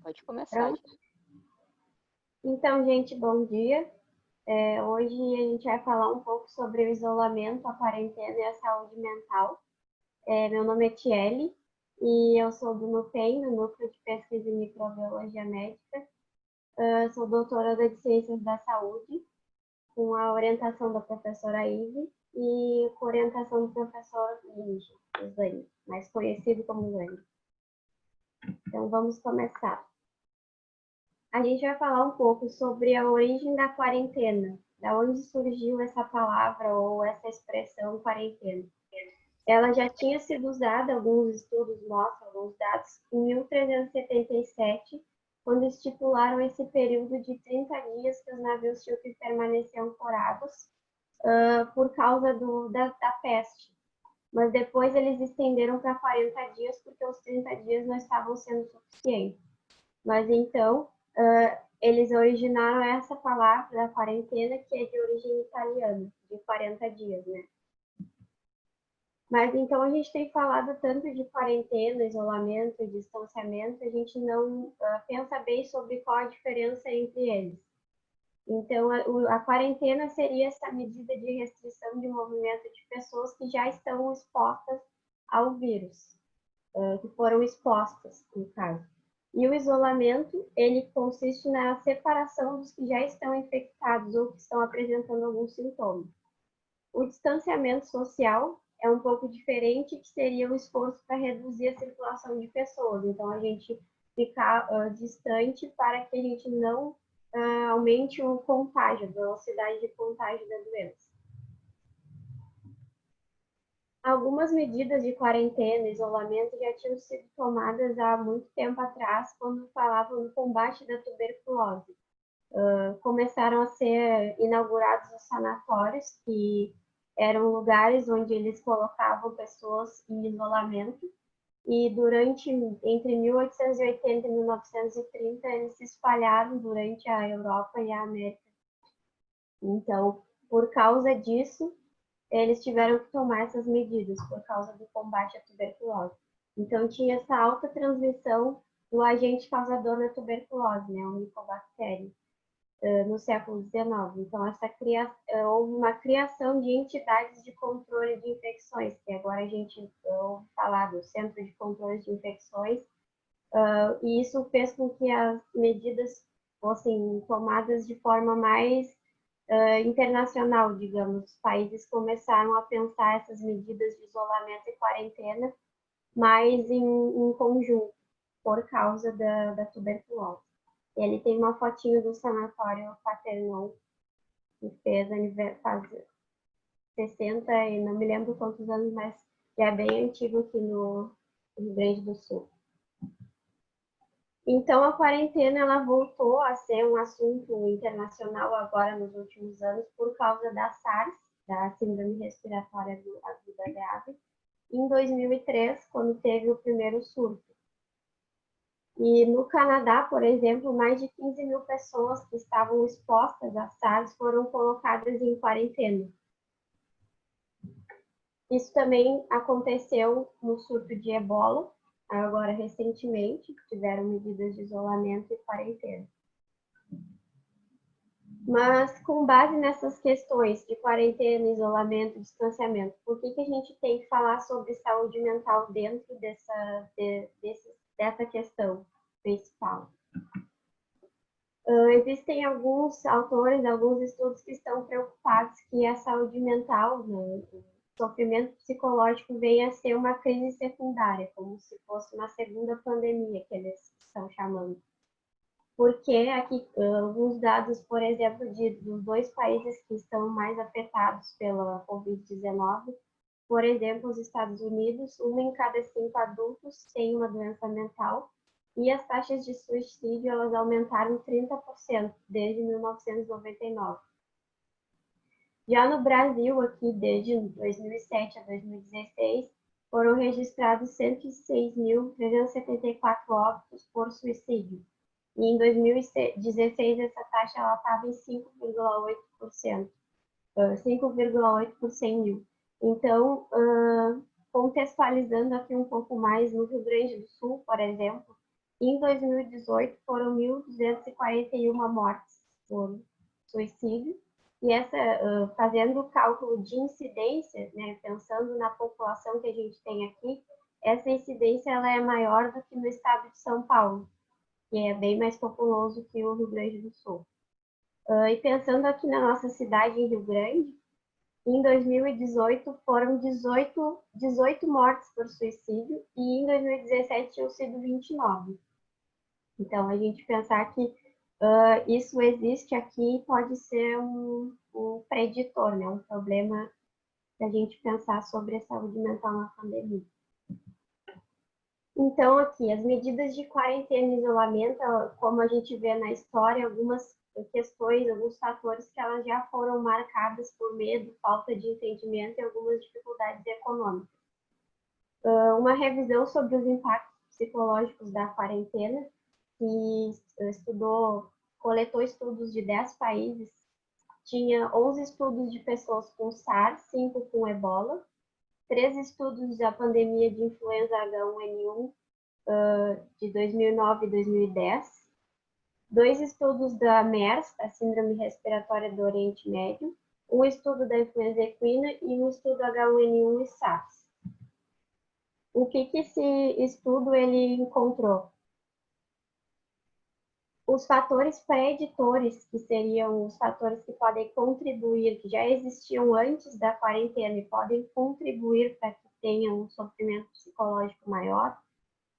Pode começar, Pronto? gente. Então, gente, bom dia. Hoje a gente vai falar um pouco sobre o isolamento, a quarentena e a saúde mental. Meu nome é Tiele e eu sou do NUPEM, do Núcleo de Pesquisa em Microbiologia Médica. Sou doutoranda de Ciências da Saúde, com a orientação da professora Ive e com a orientação do professor Linge, o Zane, mais conhecido como Zane. Então, vamos começar. A gente vai falar um pouco sobre a origem da quarentena, da onde surgiu essa palavra ou essa expressão quarentena. Ela já tinha sido usada, alguns estudos mostram, alguns dados, em 1377, quando estipularam esse período de 30 dias que os navios tinham que permanecer ancorados por causa da peste. Mas depois eles estenderam para 40 dias, porque os 30 dias não estavam sendo suficientes. Mas então, eles originaram essa palavra da quarentena, que é de origem italiana, de 40 dias, né? Mas então a gente tem falado tanto de quarentena, isolamento, distanciamento, a gente não pensa bem sobre qual a diferença entre eles. Então, a quarentena seria essa medida de restrição de movimento de pessoas que já estão expostas ao vírus, que foram expostas, no caso. E o isolamento, ele consiste na separação dos que já estão infectados ou que estão apresentando algum sintoma. O distanciamento social é um pouco diferente, que seria o esforço para reduzir a circulação de pessoas. Então, a gente ficar distante para que a gente não aumente o contágio, a velocidade de contágio da doença. Algumas medidas de quarentena e isolamento já tinham sido tomadas há muito tempo atrás, quando falavam do combate da tuberculose. Começaram a ser inaugurados os sanatórios, que eram lugares onde eles colocavam pessoas em isolamento, e entre 1880 e 1930, eles se espalharam durante a Europa e a América. Então, por causa disso, eles tiveram que tomar essas medidas por causa do combate à tuberculose. Então, tinha essa alta transmissão do agente causador da tuberculose, né, o Mycobacterium, no século XIX. Então, houve uma criação de entidades de controle de infecções, que agora a gente ouve falar do Centro de Controle de Infecções, e isso fez com que as medidas fossem tomadas de forma mais internacional, digamos. Os países começaram a pensar essas medidas de isolamento e quarentena mais em conjunto, por causa da tuberculose. Ele tem uma fotinho do sanatório Paternon, que faz 60 e não me lembro quantos anos, mas já é bem antigo aqui no Rio Grande do Sul. Então, a quarentena ela voltou a ser um assunto internacional agora nos últimos anos por causa da SARS, da Síndrome Respiratória Aguda Grave, em 2003, quando teve o primeiro surto. E no Canadá, por exemplo, mais de 15 mil pessoas que estavam expostas à SARS foram colocadas em quarentena. Isso também aconteceu no surto de ebola, agora recentemente, tiveram medidas de isolamento e quarentena. Mas, com base nessas questões de quarentena, isolamento, distanciamento, por que a gente tem que falar sobre saúde mental dentro dessa questão principal? Existem alguns autores, alguns estudos que estão preocupados que a saúde mental, o sofrimento psicológico venha a ser uma crise secundária, como se fosse uma segunda pandemia, que eles estão chamando. Porque aqui, alguns dados, por exemplo, dos dois países que estão mais afetados pela Covid-19, por exemplo, os Estados Unidos, 1 em cada 5 adultos tem uma doença mental, e as taxas de suicídio elas aumentaram 30% desde 1999. Já no Brasil, aqui desde 2007 a 2016, foram registrados 106.374 óbitos por suicídio. E em 2016, essa taxa estava em 5,8%, 5,8 por 100 mil. Então, contextualizando aqui um pouco mais, no Rio Grande do Sul, por exemplo, Em 2018, foram 1.241 mortes por suicídio, e fazendo o cálculo de incidência, né, pensando na população que a gente tem aqui, essa incidência ela é maior do que no estado de São Paulo, que é bem mais populoso que o Rio Grande do Sul. E pensando aqui na nossa cidade, em Rio Grande, em 2018 foram 18 mortes por suicídio e em 2017 tinham sido 29. Então, a gente pensar que isso existe aqui pode ser um preditor, né? Um problema da gente pensar sobre a saúde mental na pandemia. Então, aqui, as medidas de quarentena e isolamento, como a gente vê na história, algumas questões, alguns fatores que elas já foram marcadas por medo, falta de entendimento e algumas dificuldades econômicas. Uma revisão sobre os impactos psicológicos da quarentena, que coletou estudos de 10 países, tinha 11 estudos de pessoas com SARS, 5 com ebola, 3 estudos da pandemia de influenza H1N1 de 2009 e 2010, 2 estudos da MERS, a Síndrome Respiratória do Oriente Médio, um estudo da influenza equina e um estudo H1N1 e SARS. O que esse estudo ele encontrou? Os fatores preditores, que seriam os fatores que podem contribuir, que já existiam antes da quarentena e podem contribuir para que tenha um sofrimento psicológico maior,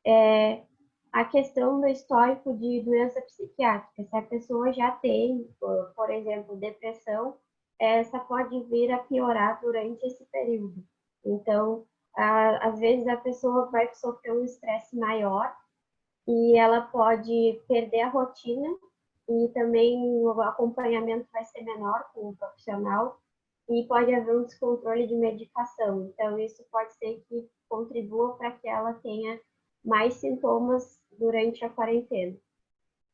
é a questão do histórico de doença psiquiátrica. Se a pessoa já tem, por exemplo, depressão, essa pode vir a piorar durante esse período. Então, às vezes a pessoa vai sofrer um estresse maior e ela pode perder a rotina e também o acompanhamento vai ser menor com o profissional e pode haver um descontrole de medicação. Então, isso pode ser que contribua para que ela tenha mais sintomas durante a quarentena.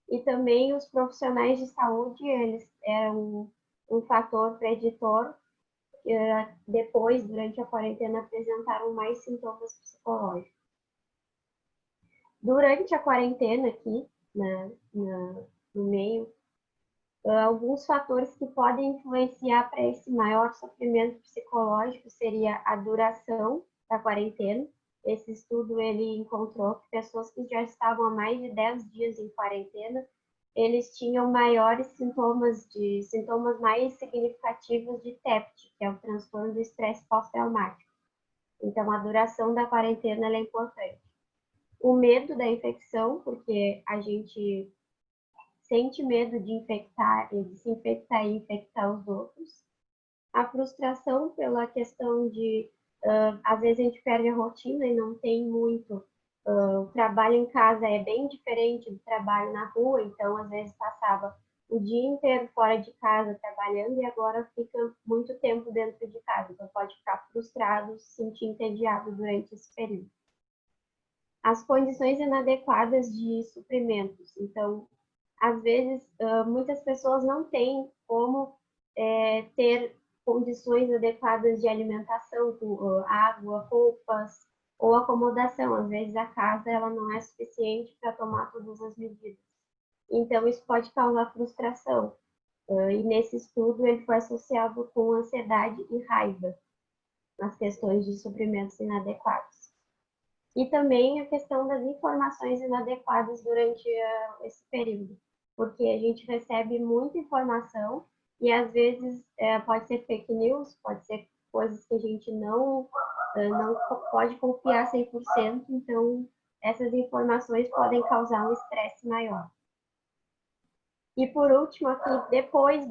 E também os profissionais de saúde, eles eram um fator preditor, depois, durante a quarentena, apresentaram mais sintomas psicológicos. Durante a quarentena aqui, no meio, alguns fatores que podem influenciar para esse maior sofrimento psicológico seria a duração da quarentena. Esse estudo ele encontrou que pessoas que já estavam há mais de 10 dias em quarentena, eles tinham maiores sintomas mais significativos de TEPT, que é o transtorno do estresse pós-traumático. Então, a duração da quarentena é importante. O medo da infecção, porque a gente sente medo de se infectar e infectar os outros. A frustração pela questão de, às vezes a gente perde a rotina e não tem muito. O trabalho em casa é bem diferente do trabalho na rua, então às vezes passava o dia inteiro fora de casa trabalhando e agora fica muito tempo dentro de casa, então pode ficar frustrado, se sentir entediado durante esse período. As condições inadequadas de suprimentos, então às vezes, muitas pessoas não têm como ter condições adequadas de alimentação, com água, roupas ou acomodação. Às vezes, a casa ela não é suficiente para tomar todas as medidas. Então, isso pode causar frustração. E nesse estudo, ele foi associado com ansiedade e raiva nas questões de suprimentos inadequados. E também a questão das informações inadequadas durante esse período, porque a gente recebe muita informação e às vezes pode ser fake news, pode ser coisas que a gente não pode confiar 100%, então essas informações podem causar um estresse maior. E por último, aqui, depois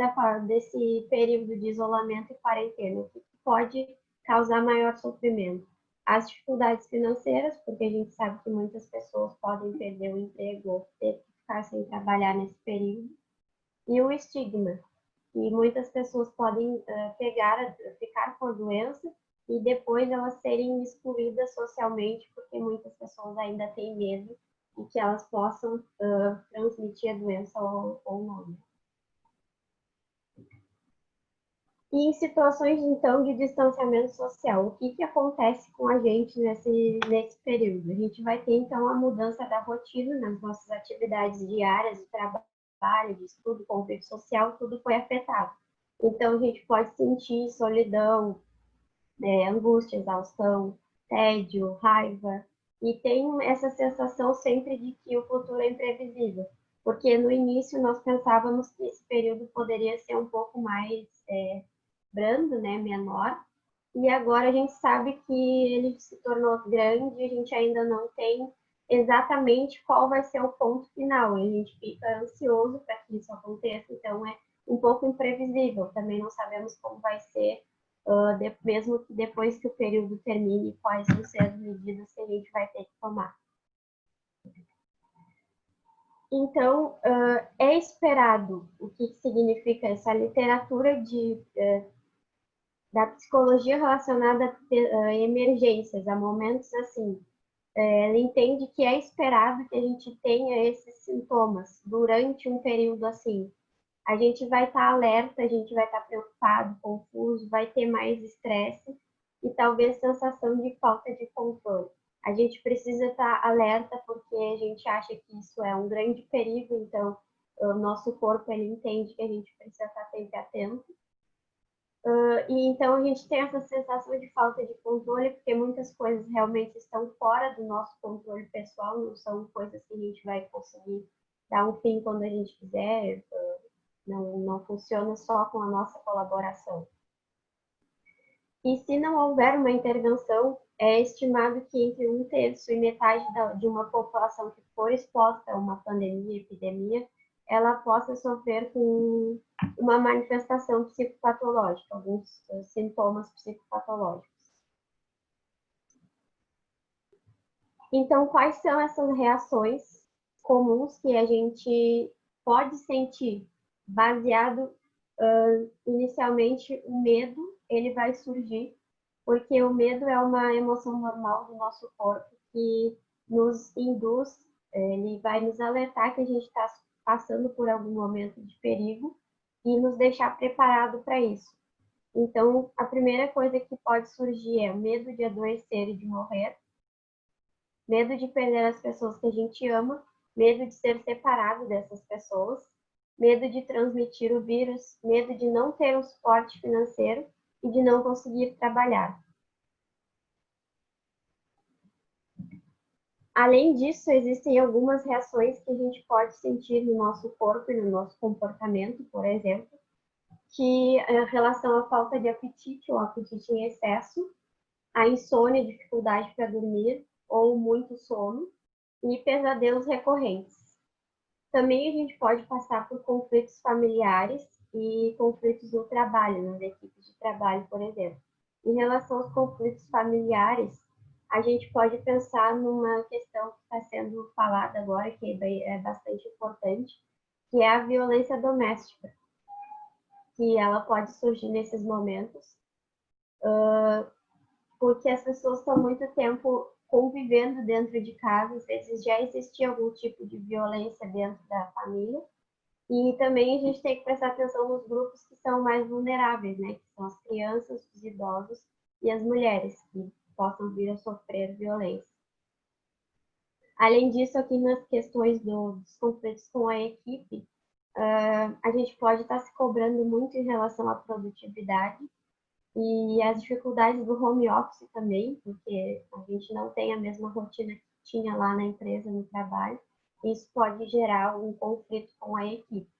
desse período de isolamento e quarentena, o que pode causar maior sofrimento? As dificuldades financeiras, porque a gente sabe que muitas pessoas podem perder o emprego ou ter que ficar sem trabalhar nesse período. E o estigma, que muitas pessoas podem ficar com a doença e depois elas serem excluídas socialmente, porque muitas pessoas ainda têm medo de que elas possam transmitir a doença ou não. E em situações, então, de distanciamento social, o que acontece com a gente nesse período? A gente vai ter, então, a mudança da rotina nas nossas atividades diárias, de trabalho, de estudo, convívio social, tudo foi afetado. Então, a gente pode sentir solidão, angústia, exaustão, tédio, raiva, e tem essa sensação sempre de que o futuro é imprevisível, porque no início nós pensávamos que esse período poderia ser um pouco mais brando, né, menor, e agora a gente sabe que ele se tornou grande e a gente ainda não tem exatamente qual vai ser o ponto final. A gente fica ansioso para que isso aconteça, então é um pouco imprevisível. Também não sabemos como vai ser, mesmo que depois que o período termine, quais vão ser as medidas que a gente vai ter que tomar. Então, é esperado o que significa essa literatura da psicologia relacionada a emergências, a momentos assim. Ela entende que é esperado que a gente tenha esses sintomas durante um período assim. A gente vai estar alerta, a gente vai estar preocupado, confuso, vai ter mais estresse e talvez sensação de falta de controle. A gente precisa estar alerta porque a gente acha que isso é um grande perigo, então o nosso corpo ele entende que a gente precisa estar sempre atento. E então a gente tem essa sensação de falta de controle, porque muitas coisas realmente estão fora do nosso controle pessoal, não são coisas que a gente vai conseguir dar um fim quando a gente quiser, não funciona só com a nossa colaboração. E se não houver uma intervenção, é estimado que entre um terço e metade de uma população que for exposta a uma pandemia, epidemia, ela possa sofrer com uma manifestação psicopatológica, alguns sintomas psicopatológicos. Então, quais são essas reações comuns que a gente pode sentir? Baseado, inicialmente, o medo, ele vai surgir, porque o medo é uma emoção normal do nosso corpo que nos induz, ele vai nos alertar que a gente está passando por algum momento de perigo e nos deixar preparado para isso. Então, a primeira coisa que pode surgir é o medo de adoecer e de morrer, medo de perder as pessoas que a gente ama, medo de ser separado dessas pessoas, medo de transmitir o vírus, medo de não ter um suporte financeiro e de não conseguir trabalhar. Além disso, existem algumas reações que a gente pode sentir no nosso corpo e no nosso comportamento, por exemplo, que em relação à falta de apetite ou apetite em excesso, a insônia, dificuldade para dormir ou muito sono e pesadelos recorrentes. Também a gente pode passar por conflitos familiares e conflitos no trabalho, nas equipes de trabalho, por exemplo. Em relação aos conflitos familiares, a gente pode pensar numa questão que está sendo falada agora, que é bastante importante, que é a violência doméstica, que ela pode surgir nesses momentos, porque as pessoas estão muito tempo convivendo dentro de casa, às vezes já existia algum tipo de violência dentro da família, e também a gente tem que prestar atenção nos grupos que são mais vulneráveis, né? Que são as crianças, os idosos e as mulheres, que possam vir a sofrer violência. Além disso, aqui nas questões dos conflitos com a equipe, a gente pode estar se cobrando muito em relação à produtividade e as dificuldades do home office também, porque a gente não tem a mesma rotina que tinha lá na empresa, no trabalho. Isso pode gerar um conflito com a equipe.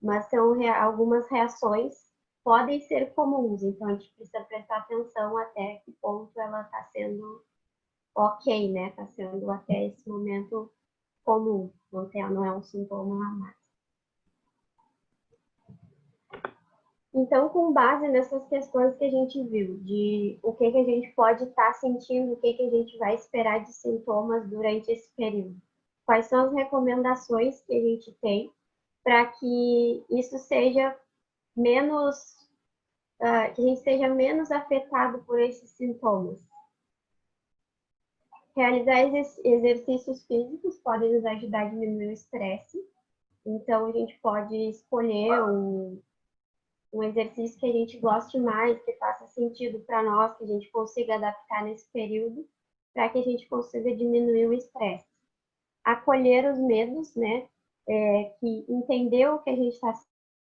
Mas são algumas reações podem ser comuns, então a gente precisa prestar atenção até que ponto ela está sendo ok, né? Está sendo até esse momento comum, não é um sintoma a mais. Então, com base nessas questões que a gente viu, de o que a gente pode estar sentindo, o que a gente vai esperar de sintomas durante esse período, quais são as recomendações que a gente tem para que isso seja menos, que a gente seja menos afetado por esses sintomas. Realizar exercícios físicos podem nos ajudar a diminuir o estresse. Então, a gente pode escolher um exercício que a gente goste mais, que faça sentido para nós, que a gente consiga adaptar nesse período, para que a gente consiga diminuir o estresse. Acolher os medos, né? Que entender o que a gente está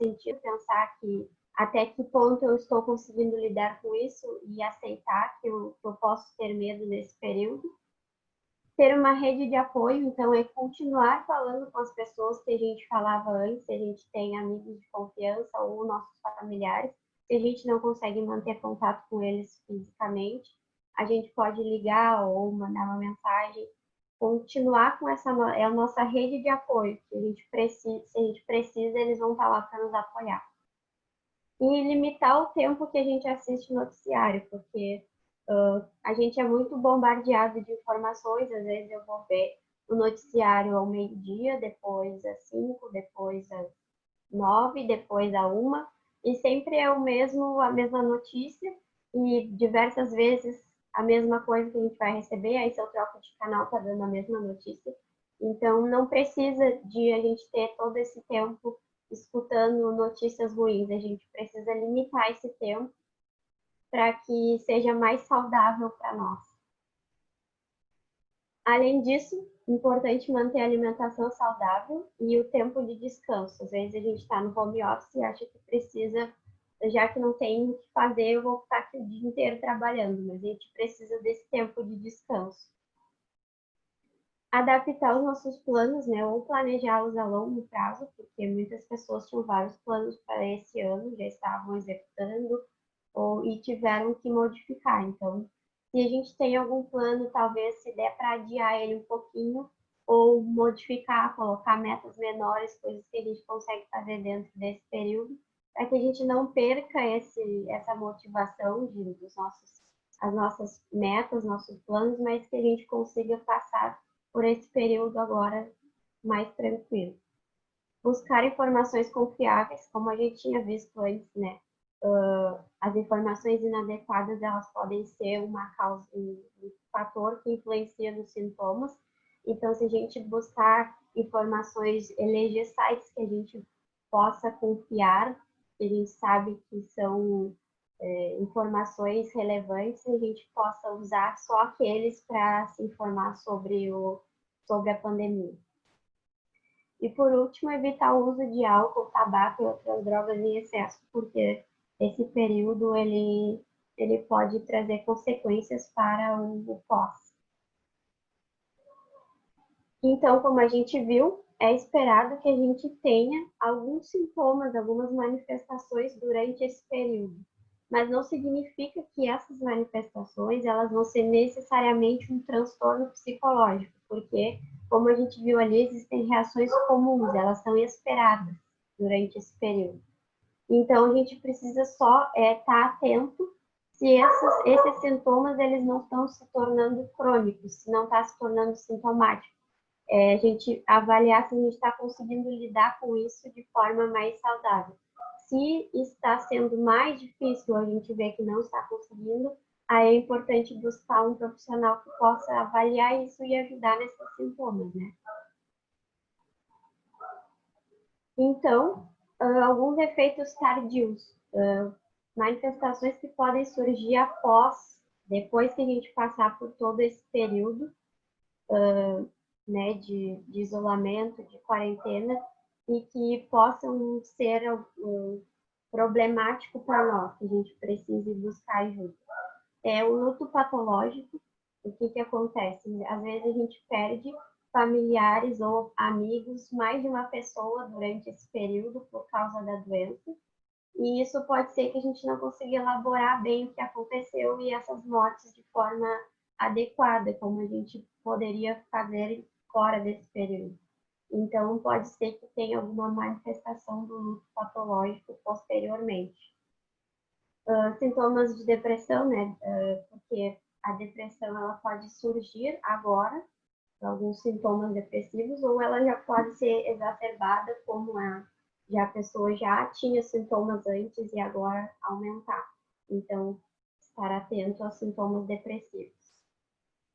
sentindo, pensar que até que ponto eu estou conseguindo lidar com isso e aceitar que eu posso ter medo nesse período. Ter uma rede de apoio, então, é continuar falando com as pessoas que a gente falava antes, se a gente tem amigos de confiança ou nossos familiares, se a gente não consegue manter contato com eles fisicamente, a gente pode ligar ou mandar uma mensagem, continuar com essa é a nossa rede de apoio, que a gente precisa, se a gente precisa, eles vão estar lá para nos apoiar. E limitar o tempo que a gente assiste noticiário, porque a gente é muito bombardeado de informações, às vezes eu vou ver o noticiário ao meio-dia, depois às 5, depois às 9, depois à 1, e sempre é a mesma notícia, e diversas vezes a mesma coisa que a gente vai receber, aí se eu troco de canal tá dando a mesma notícia. Então não precisa de a gente ter todo esse tempo escutando notícias ruins, a gente precisa limitar esse tempo para que seja mais saudável para nós. Além disso, importante manter a alimentação saudável e o tempo de descanso. Às vezes a gente está no home office e acha que precisa, já que não tem o que fazer, eu vou ficar aqui o dia inteiro trabalhando, mas a gente precisa desse tempo de descanso. Adaptar os nossos planos, né, ou planejá-los a longo prazo, porque muitas pessoas tinham vários planos para esse ano, já estavam executando, e tiveram que modificar. Então, se a gente tem algum plano, talvez se der para adiar ele um pouquinho, ou modificar, colocar metas menores, coisas que a gente consegue fazer dentro desse período, para que a gente não perca essa motivação as nossas metas, nossos planos, mas que a gente consiga passar por esse período agora mais tranquilo. Buscar informações confiáveis, como a gente tinha visto antes, né? As informações inadequadas, elas podem ser uma causa, um fator que influencia nos sintomas. Então, se a gente buscar informações, eleger sites que a gente possa confiar, que a gente sabe que são informações relevantes, a gente possa usar só aqueles para se informar sobre a pandemia. E por último, evitar o uso de álcool, tabaco e outras drogas em excesso, porque esse período ele pode trazer consequências para o pós. Então, como a gente viu, é esperado que a gente tenha alguns sintomas, algumas manifestações durante esse período. Mas não significa que essas manifestações elas vão ser necessariamente um transtorno psicológico, porque, como a gente viu ali, existem reações comuns, elas são esperadas durante esse período. Então, a gente precisa só estar atento se esses sintomas eles não estão se tornando crônicos, se não está se tornando sintomático. A gente avaliar se a gente está conseguindo lidar com isso de forma mais saudável. Se está sendo mais difícil, a gente vê que não está conseguindo, aí é importante buscar um profissional que possa avaliar isso e ajudar nesses sintomas, né? Então, alguns efeitos tardios, manifestações que podem surgir depois que a gente passar por todo esse período, né, de isolamento, de quarentena, e que possam ser problemático para nós, que a gente precise buscar ajuda. É o luto patológico. O que acontece? Às vezes a gente perde familiares ou amigos, mais de uma pessoa durante esse período por causa da doença. E isso pode ser que a gente não consiga elaborar bem o que aconteceu e essas mortes de forma adequada, como a gente poderia fazer fora desse período. Então, pode ser que tenha alguma manifestação do luto patológico posteriormente. Sintomas de depressão, né? Porque a depressão ela pode surgir agora, alguns sintomas depressivos, ou ela já pode ser exacerbada, como a pessoa já tinha sintomas antes e agora aumentar. Então, estar atento aos sintomas depressivos.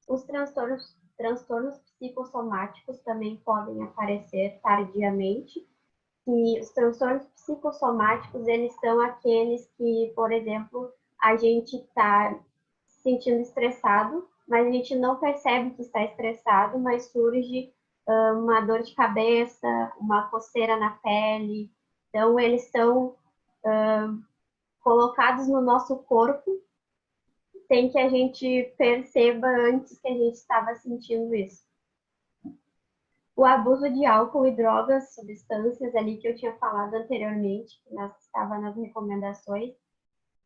Os transtornos psicossomáticos também podem aparecer tardiamente, que os transtornos psicossomáticos, eles são aqueles que, por exemplo, a gente está se sentindo estressado, mas a gente não percebe que está estressado, mas surge uma dor de cabeça, uma coceira na pele. Então, eles são colocados no nosso corpo sem que a gente perceba antes que a gente estava sentindo isso. O abuso de álcool e drogas, substâncias ali que eu tinha falado anteriormente, que estava nas recomendações,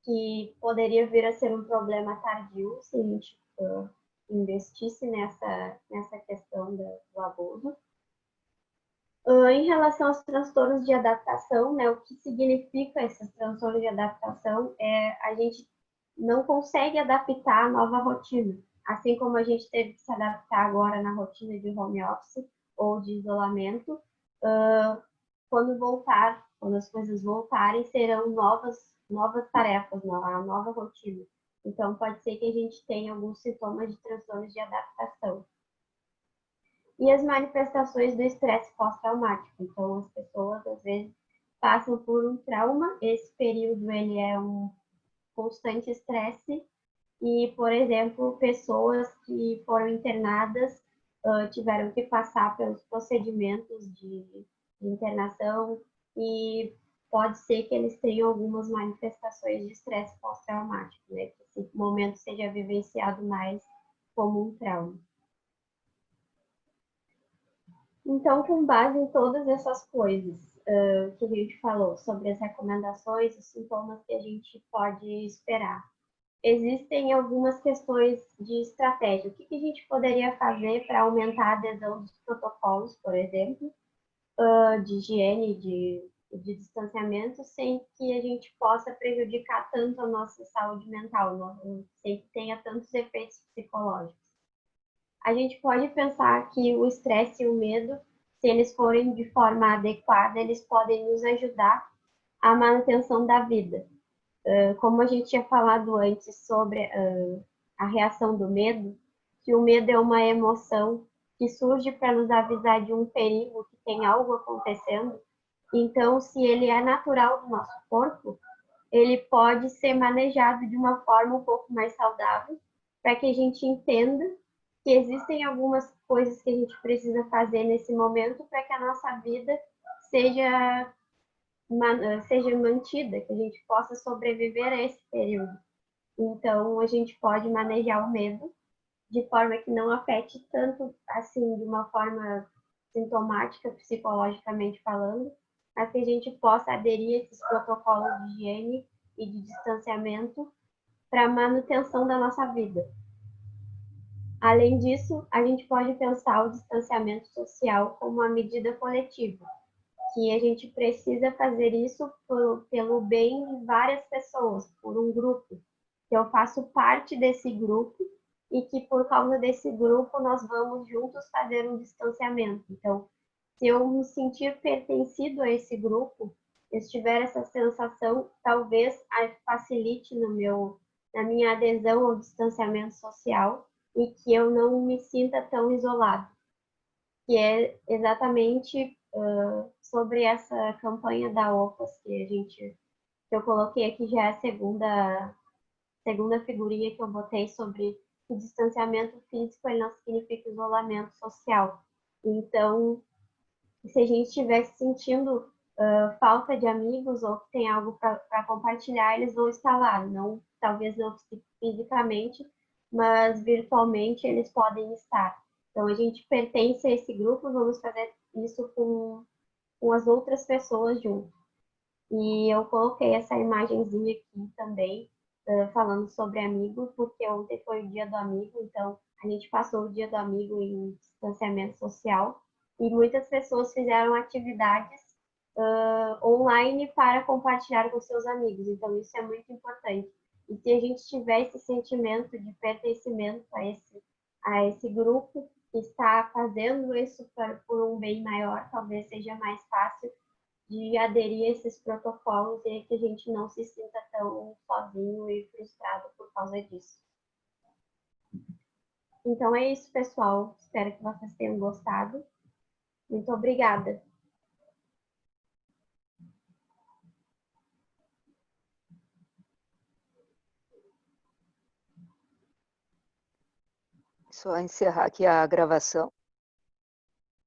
que poderia vir a ser um problema tardio se a gente investisse nessa questão do abuso. Em relação aos transtornos de adaptação, né, o que significa esses transtornos de adaptação é a gente não consegue adaptar a nova rotina, assim como a gente teve que se adaptar agora na rotina de home office ou de isolamento. Quando as coisas voltarem, serão novas tarefas, a nova rotina. Então, pode ser que a gente tenha alguns sintomas de transtornos de adaptação. E as manifestações do estresse pós-traumático. Então, as pessoas, às vezes, passam por um trauma. Esse período, ele é um constante estresse. E, por exemplo, pessoas que foram internadas tiveram que passar pelos procedimentos de internação e pode ser que eles tenham algumas manifestações de estresse pós-traumático, né? Que esse momento seja vivenciado mais como um trauma. Então, com base em todas essas coisas que a gente falou, sobre as recomendações, os sintomas que a gente pode esperar, existem algumas questões de estratégia. O que a gente poderia fazer para aumentar a adesão dos protocolos, por exemplo, de higiene, de distanciamento, sem que a gente possa prejudicar tanto a nossa saúde mental, sem que tenha tantos efeitos psicológicos. A gente pode pensar que o estresse e o medo, se eles forem de forma adequada, eles podem nos ajudar à manutenção da vida. Como a gente tinha falado antes sobre a reação do medo, que o medo é uma emoção que surge para nos avisar de um perigo, que tem algo acontecendo. Então, se ele é natural do nosso corpo, ele pode ser manejado de uma forma um pouco mais saudável, para que a gente entenda que existem algumas coisas que a gente precisa fazer nesse momento para que a nossa vida seja mantida, que a gente possa sobreviver a esse período. Então, a gente pode manejar o medo de forma que não afete tanto, assim, de uma forma sintomática, psicologicamente falando, mas que a gente possa aderir a esses protocolos de higiene e de distanciamento para a manutenção da nossa vida. Além disso, a gente pode pensar o distanciamento social como uma medida coletiva, que a gente precisa fazer isso pelo bem de várias pessoas, por um grupo, que eu faço parte desse grupo e que por causa desse grupo nós vamos juntos fazer um distanciamento. Então, se eu me sentir pertencido a esse grupo, eu tiver essa sensação, talvez facilite na minha adesão ao distanciamento social e que eu não me sinta tão isolado, que é exatamente sobre essa campanha da OPAS que eu coloquei aqui, já é a segunda figurinha que eu botei sobre o distanciamento físico, ele não significa isolamento social. Então, se a gente estiver sentindo falta de amigos ou que tem algo para compartilhar, eles vão estar lá, não, talvez não fisicamente, mas virtualmente eles podem estar. Então, a gente pertence a esse grupo, vamos fazer isso com as outras pessoas junto. E eu coloquei essa imagenzinha aqui também, falando sobre amigo, porque ontem foi o dia do amigo, então a gente passou o dia do amigo em distanciamento social e muitas pessoas fizeram atividades online para compartilhar com seus amigos, então isso é muito importante. E se a gente tiver esse sentimento de pertencimento a esse grupo que está fazendo isso por um bem maior, talvez seja mais fácil de aderir a esses protocolos e que a gente não se sinta tão sozinho e frustrado por causa disso. Então é isso, pessoal. Espero que vocês tenham gostado. Muito obrigada. Só encerrar aqui a gravação.